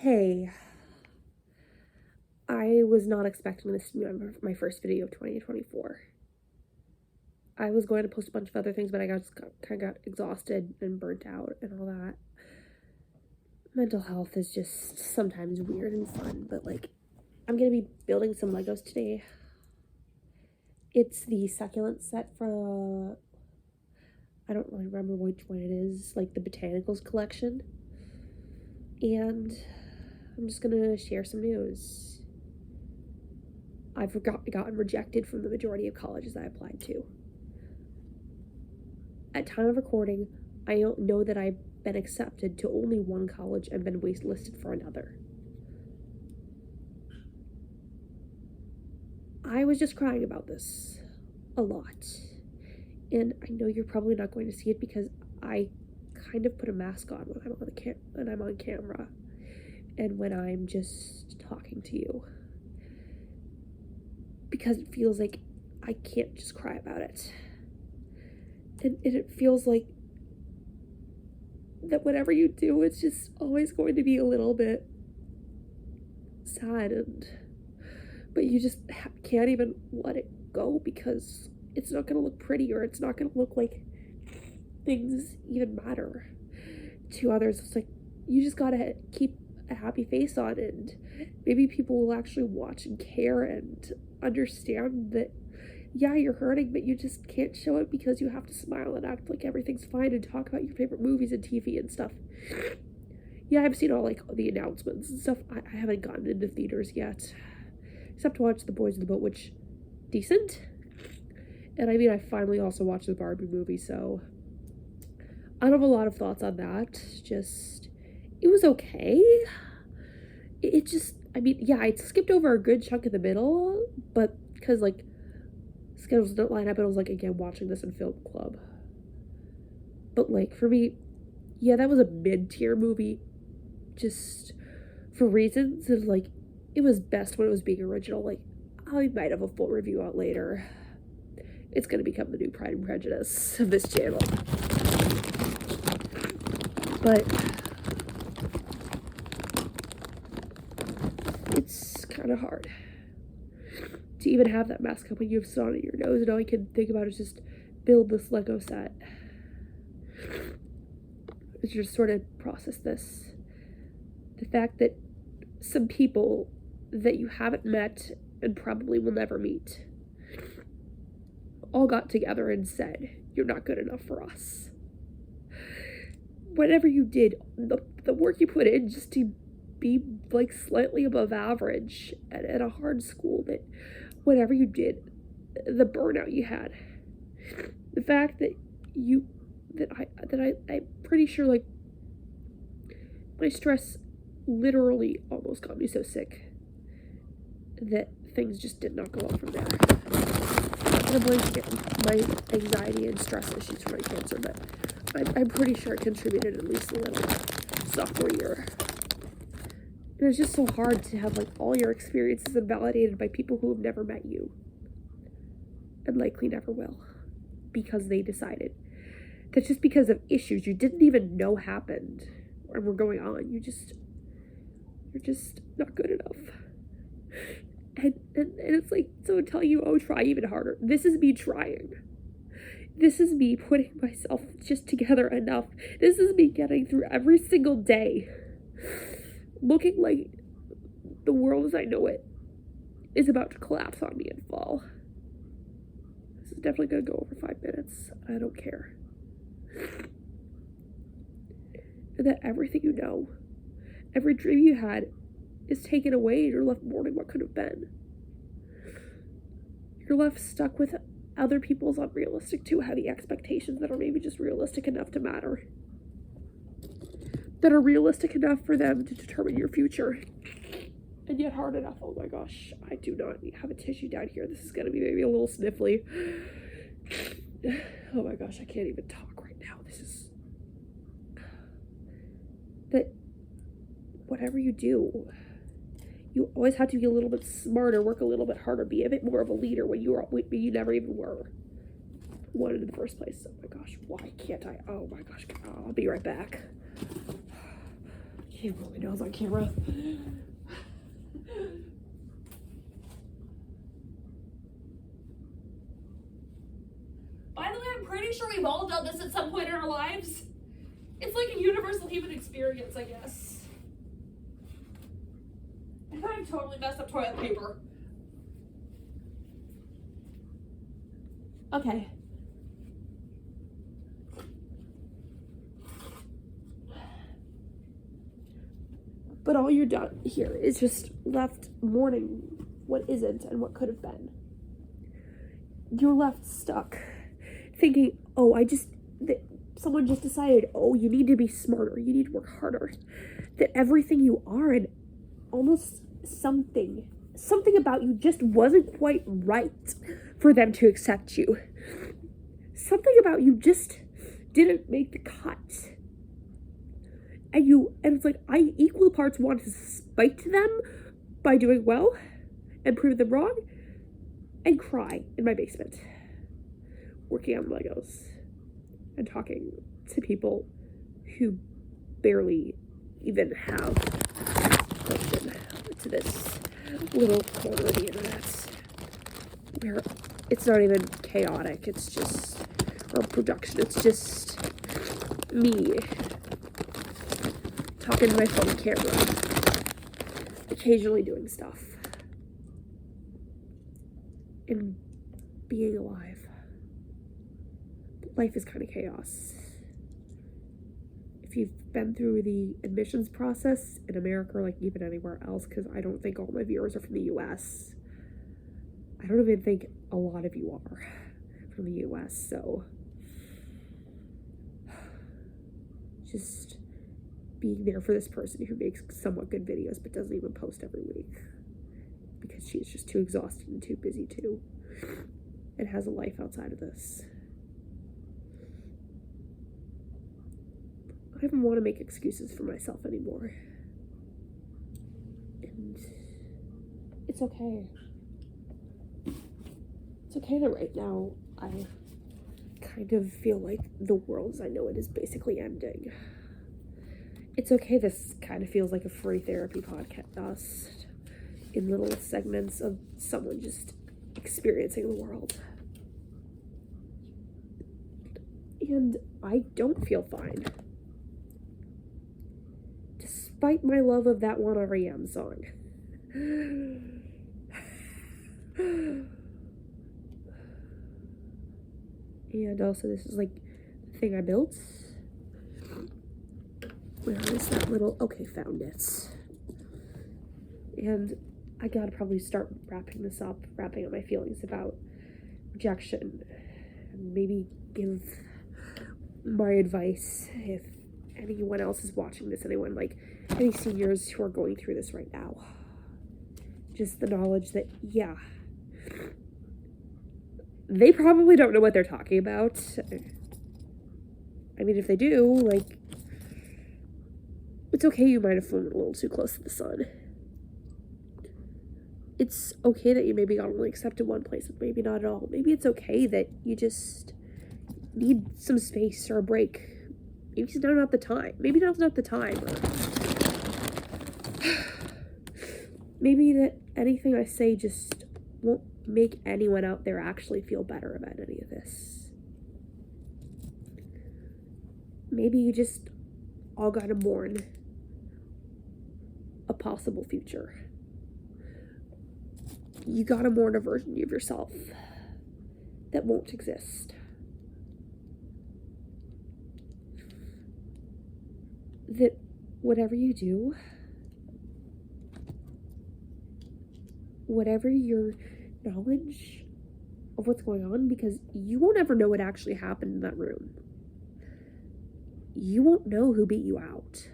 Hey, I was not expecting this to be my first video of 2024. I was going to post a bunch of other things, but I kind of got exhausted and burnt out and all that. Mental health is just sometimes weird and fun, but like, I'm going to be building some Legos today. It's the succulent set for, I don't really remember which one it is, like the Botanicals collection. And I'm just going to share some news. I've gotten rejected from the majority of colleges I applied to. At time of recording, I don't know that I've been accepted to only one college and been waitlisted for another. I was just crying about this a lot. And I know you're probably not going to see it because I kind of put a mask on when I'm on camera and when I'm just talking to you. Because it feels like I can't just cry about it. And it feels like that whatever you do, it's just always going to be a little bit sad, but you just can't even let it go because it's not going to look pretty, or it's not going to look like things even matter to others. It's like you just gotta keep a happy face on, and maybe people will actually watch and care and understand that yeah, you're hurting, but you just can't show it because you have to smile and act like everything's fine and talk about your favorite movies and TV and stuff. Yeah, I've seen all like the announcements and stuff. I haven't gotten into theaters yet, except to watch The Boys in the Boat, which decent. And I mean, I finally also watched the Barbie movie, so I don't have a lot of thoughts on that. Just, it was okay. It just, I mean, yeah, I skipped over a good chunk in the middle, but because like schedules don't line up, and I was like, again, watching this in film club. But like for me, yeah, that was a mid-tier movie, just for reasons of like, it was best when it was being original. Like, I might have a full review out later. It's gonna become the new Pride and Prejudice of this channel. But it's kind of hard to even have that mask up when you have snot in your nose, and all you can think about is just build this Lego set. It's just sort of process this. The fact that some people that you haven't met and probably will never meet all got together and said, you're not good enough for us. Whatever you did, the work you put in just to be like slightly above average at a hard school, that whatever you did, the burnout you had, the fact that I'm pretty sure like my stress literally almost got me so sick that things just did not go up from there. I'm not gonna blame my anxiety and stress issues for my cancer, but I'm pretty sure it contributed at least a little sophomore year. And it's just so hard to have like all your experiences invalidated by people who have never met you and likely never will, because they decided that just because of issues you didn't even know happened or were going on, you're just not good enough. And it's like, so tell you, oh, try even harder. This is me trying. This is me putting myself just together enough. This is me getting through every single day, looking like the world as I know it is about to collapse on me and fall. This is definitely going to go over 5 minutes. I don't care. And that everything you know, every dream you had, is taken away, and you're left mourning what could have been. You're left stuck with other people's unrealistic, too heavy expectations that are maybe just realistic enough to matter, that are realistic enough for them to determine your future, and yet hard enough. Oh my gosh, I do not have a tissue down here. This is gonna be maybe a little sniffly. Oh my gosh, I can't even talk right now. This is that whatever you do, you always have to be a little bit smarter, work a little bit harder, be a bit more of a leader when you never even were one in the first place. Oh my gosh, why can't I? Oh my gosh, I'll be right back. can't blow my nose on camera. By the way, I'm pretty sure we've all done this at some point in our lives. It's like a universal human experience, I guess. And I've totally messed up toilet paper. Okay. But all you're done here is just left mourning what isn't and what could have been. You're left stuck thinking, oh, someone just decided, oh, you need to be smarter, you need to work harder. That everything you are and almost something about you just wasn't quite right for them to accept you. Something about you just didn't make the cut. And it's like, I equal parts want to spite them by doing well and prove them wrong and cry in my basement, working on Legos and talking to people who barely even have connection to this little corner of the internet where it's not even chaotic, it's just a production, it's just me talking to my phone camera, occasionally doing stuff, and being alive. But life is kind of chaos. If you've been through the admissions process in America, or like even anywhere else, because I don't think all my viewers are from the US. I don't even think a lot of you are from the US, so just being there for this person who makes somewhat good videos but doesn't even post every week because she's just too exhausted and too busy too and has a life outside of this. I don't even want to make excuses for myself anymore. And it's okay. It's okay that right now I kind of feel like the world as I know it is basically ending. It's okay, this kind of feels like a free therapy podcast in little segments of someone just experiencing the world. And I don't feel fine. Despite my love of that one R.E.M. song. And also this is like the thing I built. Where is that little, okay, found it. And I gotta probably start wrapping up my feelings about rejection. And maybe give my advice if anyone else is watching this, any seniors who are going through this right now. Just the knowledge that, yeah, they probably don't know what they're talking about. I mean, if they do, it's okay you might have flown a little too close to the sun. It's okay that you maybe got only accepted one place, but maybe not at all. Maybe it's okay that you just need some space or a break. Maybe it's not the time. Maybe now's not the time. Or maybe that anything I say just won't make anyone out there actually feel better about any of this. Maybe you just all gotta mourn a possible future. You gotta mourn a version of yourself that won't exist. That whatever you do, whatever your knowledge of what's going on, because you won't ever know what actually happened in that room. You won't know who beat you out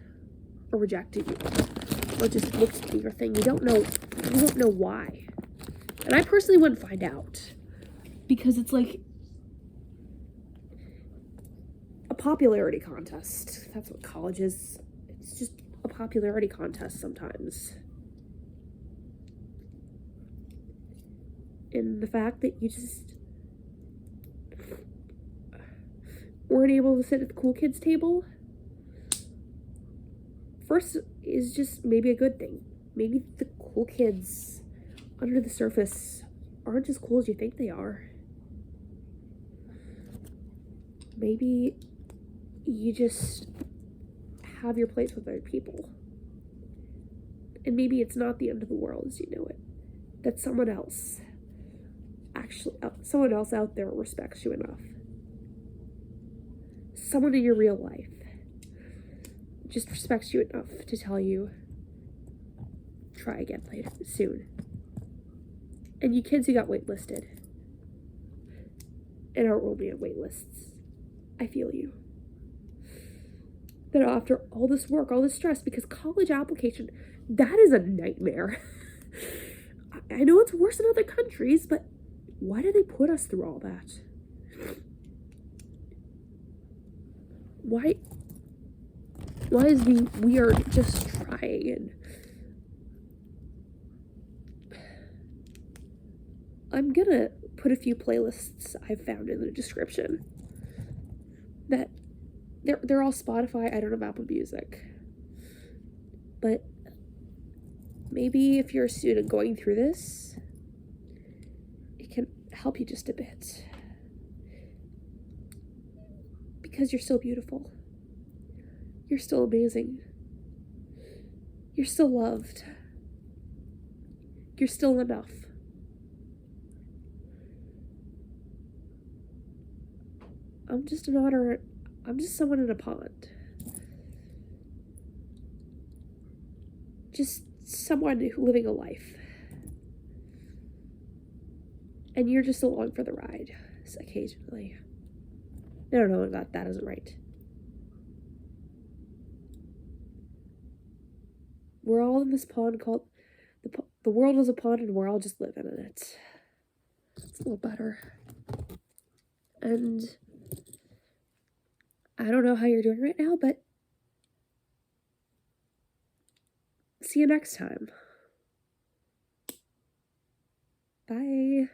or rejected you or just looked at your thing. You won't know why. And I personally wouldn't find out because it's like a popularity contest. That's what college is. It's just a popularity contest sometimes. And the fact that you just weren't able to sit at the cool kids table, first is just maybe a good thing. Maybe the cool kids under the surface aren't as cool as you think they are. Maybe you just have your place with other people. And maybe it's not the end of the world as you know it. That someone else out there respects you enough. Someone in your real life just respects you enough to tell you, try again later, soon. And you kids who got waitlisted and are only on waitlists, I feel you. That after all this work, all this stress, because college application, that is a nightmare. I know it's worse in other countries, but why do they put us through all that? Why is we are just trying? And I'm gonna put a few playlists I've found in the description. That they're all Spotify. I don't have Apple Music, but maybe if you're a student going through this, it can help you just a bit. Because you're still beautiful. You're still amazing. You're still loved. You're still enough. I'm just someone in a pond. Just someone living a life. And you're just along for the ride occasionally. No, that isn't right. We're all in this pond called the world is a pond, and we're all just living in it. It's a little better. And I don't know how you're doing right now, but see you next time. Bye.